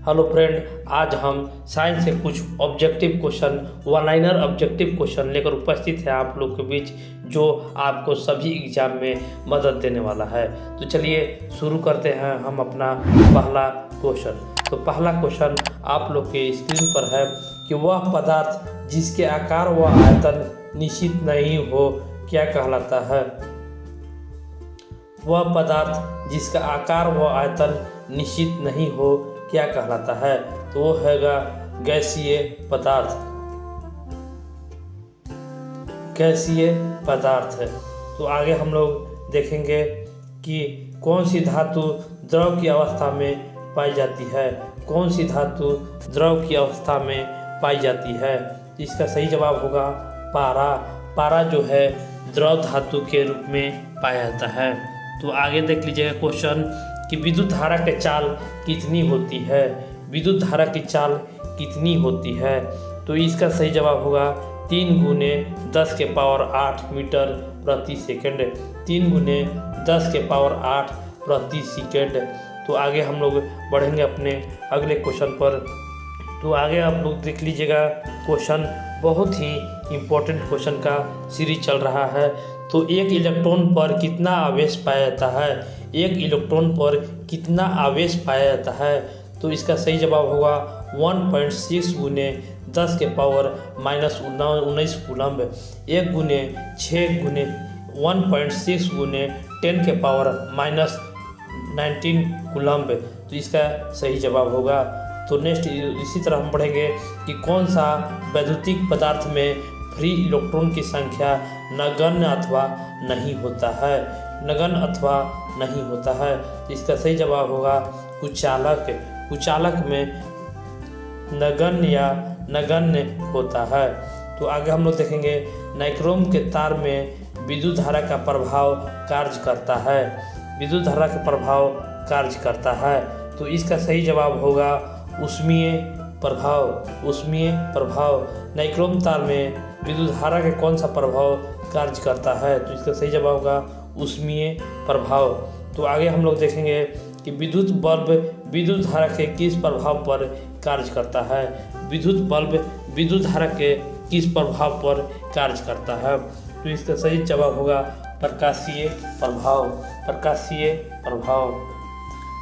Hello friend, आज हम science से कुछ objective question, one liner objective question लेकर उपस्थित है आप लोग के बीच, जो आपको सभी एग्जाम में मदद देने वाला है। तो चलिए शुरू करते हैं हम अपना पहला क्वेश्चन। तो पहला क्वेश्चन आप लोग के स्क्रीन पर है कि वह पदार्थ जिसके आकार व आयतन निश्चित नहीं हो क्या कहलाता है। वह पदार्थ जिसका आकार व आयतन निश्चित नहीं हो क्या कहलाता है। तो वो हैगा गैसीय पदार्थ। गैसीय पदार्थ है। तो आगे हम लोग देखेंगे कि कौन सी धातु द्रव की अवस्था में पाई जाती है। कौन सी धातु द्रव की अवस्था में पाई जाती है। इसका सही जवाब होगा पारा। पारा जो है द्रव धातु के रूप में पाया जाता है। तो आगे देख लीजिएगा क्वेश्चन कि विद्युत धारा की चाल कितनी होती है। विद्युत धारा की चाल कितनी होती है। तो इसका सही जवाब होगा 3 × 10⁸ मीटर प्रति सेकंड। 3 × 10⁸ प्रति सेकंड। तो आगे हम लोग बढ़ेंगे अपने अगले क्वेश्चन पर। तो आगे आप लोग देख लीजिएगा क्वेश्चन बहुत ही इम्पोर्टेंट क्वेश्चन का सीरीज चल रहा है। तो एक इलेक्ट्रॉन पर कितना आवेश पाया जाता है। एक इलेक्ट्रॉन पर कितना आवेश पाया जाता है। तो इसका सही जवाब होगा 1.6 × 10⁻⁻19 कूलम्ब। 1 × 6 × 1.6 × 10⁻⁻19 कूलम्ब। तो इसका सही जवाब होगा। तो नेक्स्ट इसी तरह हम पढ़ेंगे कि कौन सा वैद्युतिक पदार्थ में फ्री इलेक्ट्रॉन की संख्या नगण्य अथवा नहीं होता है। नगण्य अथवा नहीं होता है। इसका सही जवाब होगा कुचालक। कुचालक में नगण्य या नगण्य होता है। तो आगे हम लोग देखेंगे नाइक्रोम के तार में विद्युत धारा का प्रभाव कार्य करता है। विद्युत धारा का प्रभाव कार्य करता है। तो इसका सही जवाब होगा ऊष्मीय प्रभाव। ऊष्मीय प्रभाव। नाइक्रोम तार में विद्युत धारा के कौन सा प्रभाव कार्य करता है। तो इसका सही जवाब होगा ऊष्मीय प्रभाव। तो आगे हम लोग देखेंगे कि विद्युत बल्ब विद्युत धारा के किस प्रभाव पर कार्य करता है। विद्युत बल्ब विद्युत धारा के किस प्रभाव पर कार्य करता है। तो इसका सही जवाब होगा प्रकाशीय प्रभाव। प्रकाशीय प्रभाव।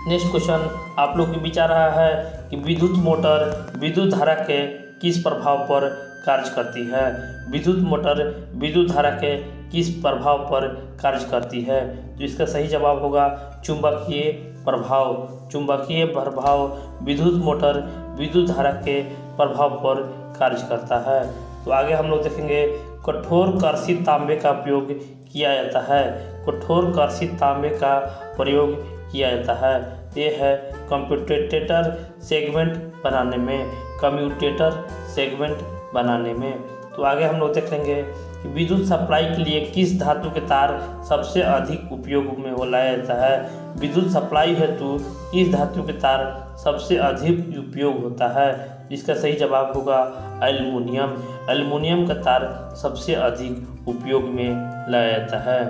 नेक्स्ट क्वेश्चन आप लोग के बीच आ रहा है कि विद्युत मोटर विद्युत धारा के किस प्रभाव पर कार्य करती है। विद्युत मोटर विद्युत धारा के किस प्रभाव पर कार्य करती है। तो इसका सही जवाब होगा चुंबकीय प्रभाव। चुंबकीय प्रभाव विद्युत मोटर विद्युत धारा के प्रभाव पर कार्य करता है। तो आगे हम लोग देखेंगे कठोर कर्षित तांबे का उपयोग किया जाता है। कठोर कर्षित तांबे का प्रयोग किया जाता है। ये है कम्यूटेटर सेगमेंट बनाने में। कम्यूटेटर सेगमेंट बनाने में। तो आगे हम लोग देख लेंगे कि विद्युत सप्लाई के लिए किस धातु के तार सबसे अधिक उपयोग में लाया जाता है। विद्युत सप्लाई हेतु किस धातु के तार सबसे अधिक उपयोग होता है। इसका सही जवाब होगा एल्युमिनियम। एल्युमिनियम का तार सबसे अधिक उपयोग में लाया जाता है।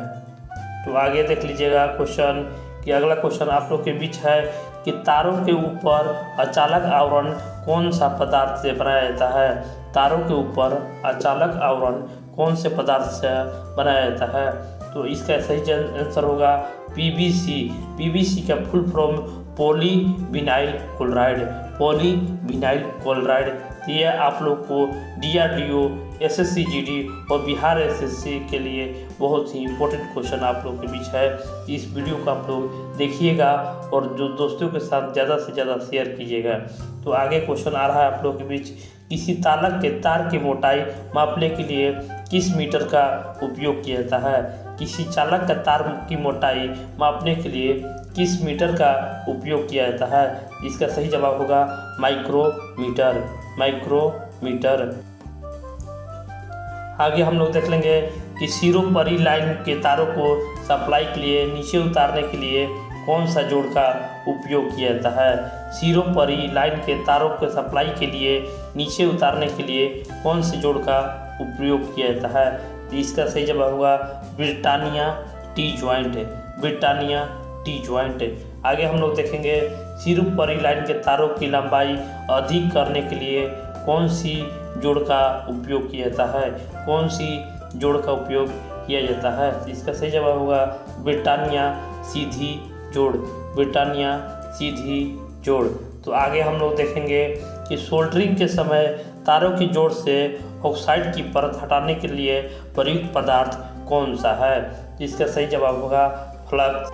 तो आगे देख लीजिएगा क्वेश्चन कि अगला क्वेश्चन आप लोग के बीच है कि तारों के ऊपर अचालक आवरण कौन सा पदार्थ से बनाया जाता है। तारों के ऊपर अचालक आवरण कौन से पदार्थ से बनाया जाता है। तो इसका सही आंसर होगा पीवीसी। पीवीसी का full form polyvinyl chloride. Polyvinyl chloride. ये आप लोग को DRDO, SSC GD और बिहार SSC के लिए बहुत ही इम्पोर्टेंट क्वेश्चन आप लोग के बीच है। इस वीडियो को आप लोग देखिएगा और जो दोस्तों के साथ ज़्यादा से ज़्यादा शेयर कीजिएगा। तो आगे क्वेश्चन आ रहा है आप लोग के बीच, किसी तालक के तार की मोटाई मापने के लिए किस मीटर का उपयोग किया जाता है। किसी चालक का तार की मोटाई मापने के लिए किस मीटर का उपयोग किया जाता है। इसका सही जवाब होगा माइक्रोमीटर। माइक्रोमीटर। आगे हम लोग देख लेंगे कि सिरोपरी लाइन के तारों को सप्लाई के लिए नीचे उतारने के लिए कौन सा जोड़ का उपयोग किया जाता है। सिरोपरी लाइन के तारों के सप्लाई के लिए नीचे उतारने के लिए कौन से जोड़ का उपयोग किया जाता है। तो इसका सही जवाब होगा Britannia T joint. Britannia T joint. आगे हम लोग देखेंगे सिर्फ परी लाइन के तारों की लंबाई अधिक करने के लिए कौन सी जोड़ का उपयोग किया जाता है? कौन सी जोड़ का उपयोग किया जाता है? इसका सही जवाब होगा ब्रिटानिया सीधी जोड़। ब्रिटानिया सीधी जोड़। तो आगे हम लोग देखेंगे कि सोल्डरिंग के समय तारों की जोड़ से ऑक्साइड की परत हटाने के लिए प्रयुक्त पदार्थ कौन सा है? इसका सही जवाब होगा फ्लक्स।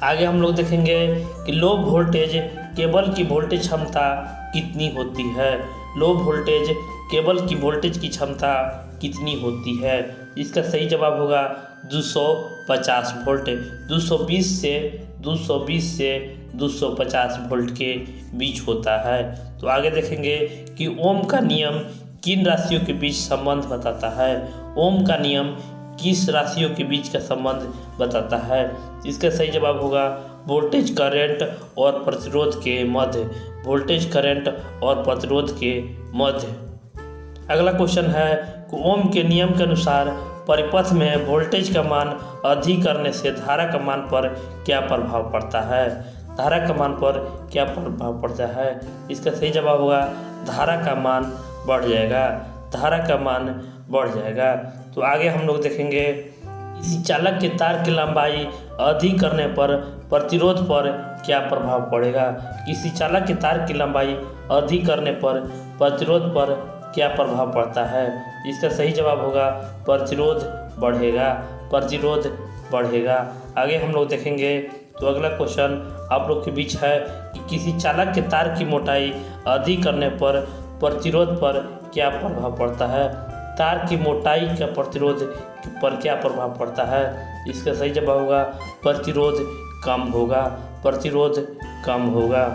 आगे हम लोग देखेंगे कि लो वोल्टेज केबल की वोल्टेज क्षमता कितनी होती है? लो वोल्टेज केबल की वोल्टेज की क्षमता कितनी होती है? इसका सही जवाब होगा 250 वोल्ट। 220 से 250 वोल्ट के बीच होता है। तो आगे देखेंगे कि ओम का नियम किन राशियों के बीच संबंध बताता है? ओम का नियम किस राशियों के बीच का संबंध बताता है? इसका सही जवाब होगा वोल्टेज करंट और प्रतिरोध के मध्य। वोल्टेज करंट और प्रतिरोध के मध्य। अगला क्वेश्चन है कि ओम के नियम के अनुसार परिपथ में वोल्टेज का मान अधिक करने से धारा का मान पर क्या प्रभाव पड़ता है? धारा का मान पर क्या प्रभाव पड़ता है? इसका सही जवाब होगा धारा का मान बढ़ जाएगा। धारा का मान बढ़ जाएगा। तो आगे हम लोग देखेंगे इसी चालक के तार की लंबाई अधिक करने पर प्रतिरोध पर क्या प्रभाव पड़ेगा? किसी चालक के तार की लंबाई अधिक करने पर प्रतिरोध पर क्या प्रभाव पड़ता है? इसका सही जवाब होगा प्रतिरोध बढ़ेगा। प्रतिरोध बढ़ेगा। आगे हम लोग देखेंगे तो अगला क्वेश्चन आप लोग के बीच है कि किसी चालक के तार की मोटाई अधिक करने पर प्रतिरोध पर क्या प्रभाव पड़ता है? तार की मोटाई का प्रतिरोध पर क्या प्रभाव पड़ता है? इसका सही जवाब होगा प्रतिरोध कम होगा। प्रतिरोध कम होगा।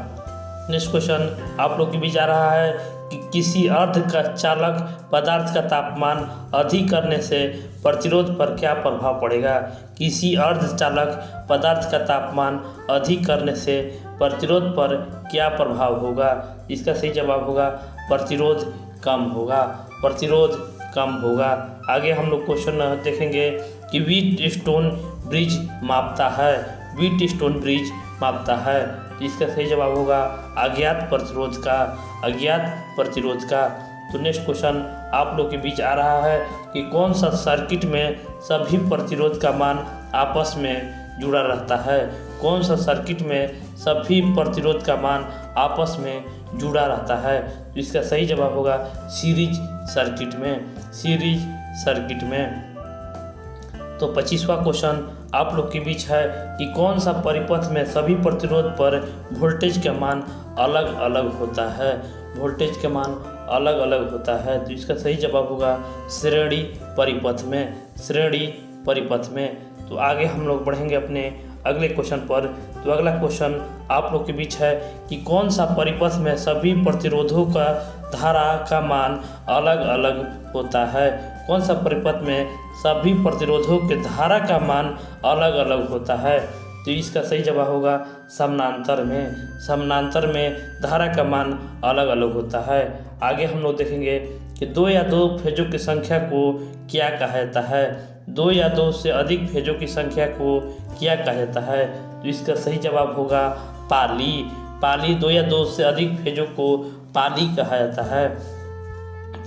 नेक्स्ट क्वेश्चन आप लोग के बीच आ रहा है कि किसी अर्ध का चालक पदार्थ का तापमान अधिक करने से प्रतिरोध पर क्या प्रभाव पड़ेगा? किसी अर्ध चालक पदार्थ का तापमान अधिक करने से प्रतिरोध पर क्या प्रभाव होगा? इसका सही जवाब होगा प्रतिरोध कम होगा। प्रतिरोध कम होगा। आगे हम लोग क्वेश्चन देखेंगे कि व्हीटस्टोन ब्रिज मापता है। व्हीटस्टोन ब्रिज मापता है। तो इसका सही जवाब होगा अज्ञात प्रतिरोध का। अज्ञात प्रतिरोध का। तो नेक्स्ट क्वेश्चन आप लोग के बीच आ रहा है कि कौन सा सर्किट में सभी प्रतिरोध का मान आपस में जुड़ा रहता है? कौन सा सर्किट में सभी प्रतिरोध का मान आपस में जुड़ा रहता है? तो इसका सही जवाब होगा सीरीज सर्किट में। सीरीज सर्किट में। तो 25वां क्वेश्चन आप लोग के बीच है कि कौन सा परिपथ में सभी प्रतिरोध पर वोल्टेज का मान अलग अलग होता है? वोल्टेज का मान अलग अलग होता है। तो इसका सही जवाब होगा श्रेणी परिपथ में। श्रेणी परिपथ में। तो आगे हम लोग बढ़ेंगे अपने अगले क्वेश्चन पर। तो अगला क्वेश्चन आप लोग के बीच है कि कौन सा परिपथ में सभी प्रतिरोधों का धारा का मान अलग अलग होता है? कौन सा परिपथ में सभी प्रतिरोधों के धारा का मान अलग अलग होता है? तो इसका सही जवाब होगा समानांतर में। समानांतर में धारा का मान अलग अलग होता है। आगे हम लोग देखेंगे कि दो या दो फेजों की संख्या को क्या कहा जाता है? दो या दो से अधिक फेजों की संख्या को क्या कहा जाता है? तो इसका सही जवाब होगा पाली। पाली। दो या दो से अधिक फेजों को पाली कहा जाता है।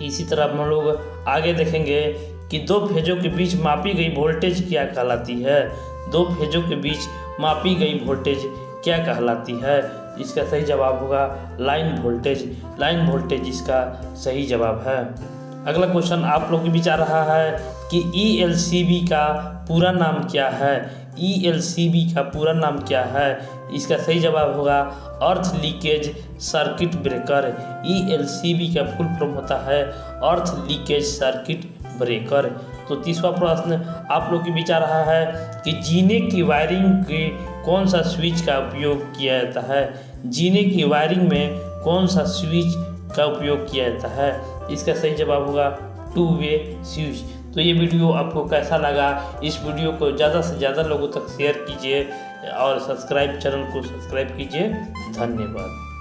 इसी तरह हम लोग आगे देखेंगे कि दो फेजों के बीच मापी गई वोल्टेज क्या कहलाती है? दो फेजों के बीच मापी गई वोल्टेज क्या कहलाती है? इसका सही जवाब होगा लाइन वोल्टेज। लाइन वोल्टेज इसका सही जवाब है। अगला क्वेश्चन आप लोग के बीच आ रहा है कि ELCB का पूरा नाम क्या है? ELCB का पूरा नाम क्या है? इसका सही जवाब होगा अर्थ लीकेज सर्किट ब्रेकर। ELCB का फुल फॉर्म होता है अर्थ लीकेज सर्किट ब्रेकर। तो 30वां प्रश्न आप लोग के बीच आ रहा है कि जीने की वायरिंग के कौन सा स्विच का उपयोग किया जाता है? जीने की वायरिंग में कौन सा स्विच का उपयोग किया जाता है? इसका सही जवाब होगा 2 वे स्विच। तो ये वीडियो आपको कैसा लगा? इस वीडियो को ज़्यादा से ज़्यादा लोगों तक शेयर कीजिए और चैनल को सब्सक्राइब कीजिए। धन्यवाद।